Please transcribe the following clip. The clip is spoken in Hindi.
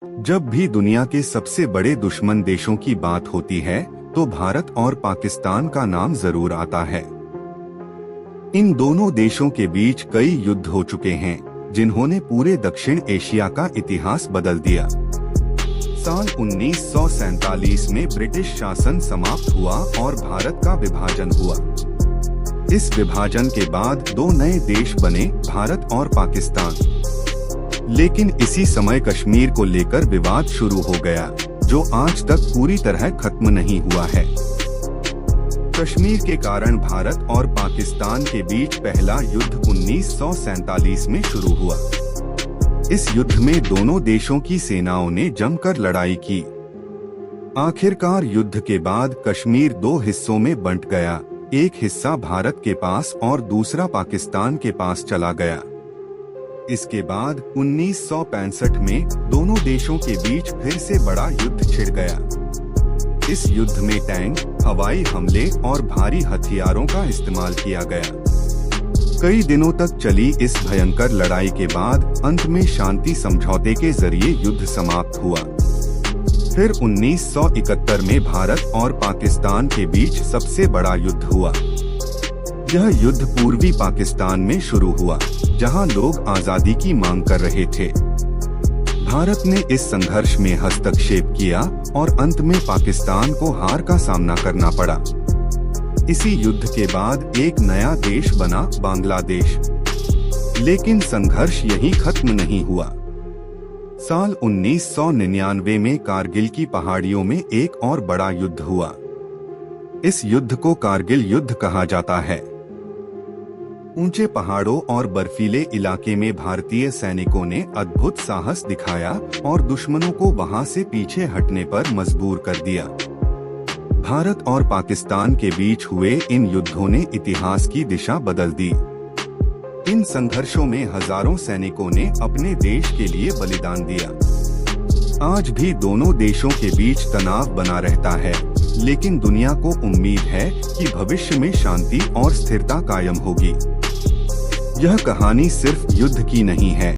जब भी दुनिया के सबसे बड़े दुश्मन देशों की बात होती है तो भारत और पाकिस्तान का नाम जरूर आता है। इन दोनों देशों के बीच कई युद्ध हो चुके हैं जिन्होंने पूरे दक्षिण एशिया का इतिहास बदल दिया। साल 1947 में ब्रिटिश शासन समाप्त हुआ और भारत का विभाजन हुआ। इस विभाजन के बाद दो नए देश बने, भारत और पाकिस्तान। लेकिन इसी समय कश्मीर को लेकर विवाद शुरू हो गया, जो आज तक पूरी तरह खत्म नहीं हुआ है। कश्मीर के कारण भारत और पाकिस्तान के बीच पहला युद्ध 1947 में शुरू हुआ। इस युद्ध में दोनों देशों की सेनाओं ने जमकर लड़ाई की। आखिरकार युद्ध के बाद कश्मीर दो हिस्सों में बंट गया, एक हिस्सा भारत के पास और दूसरा पाकिस्तान के पास चला गया। इसके बाद 1965 में दोनों देशों के बीच फिर से बड़ा युद्ध छिड़ गया। इस युद्ध में टैंक, हवाई हमले और भारी हथियारों का इस्तेमाल किया गया। कई दिनों तक चली इस भयंकर लड़ाई के बाद अंत में शांति समझौते के जरिए युद्ध समाप्त हुआ। फिर 1971 में भारत और पाकिस्तान के बीच सबसे बड़ा युद्ध हुआ। यह युद्ध पूर्वी पाकिस्तान में शुरू हुआ, जहां लोग आजादी की मांग कर रहे थे। भारत ने इस संघर्ष में हस्तक्षेप किया और अंत में पाकिस्तान को हार का सामना करना पड़ा। इसी युद्ध के बाद एक नया देश बना, बांग्लादेश। लेकिन संघर्ष यहीं खत्म नहीं हुआ। साल 1999 में कारगिल की पहाड़ियों में एक और बड़ा युद्ध हुआ। इस युद्ध को कारगिल युद्ध कहा जाता है। ऊंचे पहाड़ों और बर्फीले इलाके में भारतीय सैनिकों ने अद्भुत साहस दिखाया और दुश्मनों को वहां से पीछे हटने पर मजबूर कर दिया। भारत और पाकिस्तान के बीच हुए इन युद्धों ने इतिहास की दिशा बदल दी। इन संघर्षों में हजारों सैनिकों ने अपने देश के लिए बलिदान दिया। आज भी दोनों देशों के बीच तनाव बना रहता है, लेकिन दुनिया को उम्मीद है कि भविष्य में शांति और स्थिरता कायम होगी। यह कहानी सिर्फ युद्ध की नहीं है,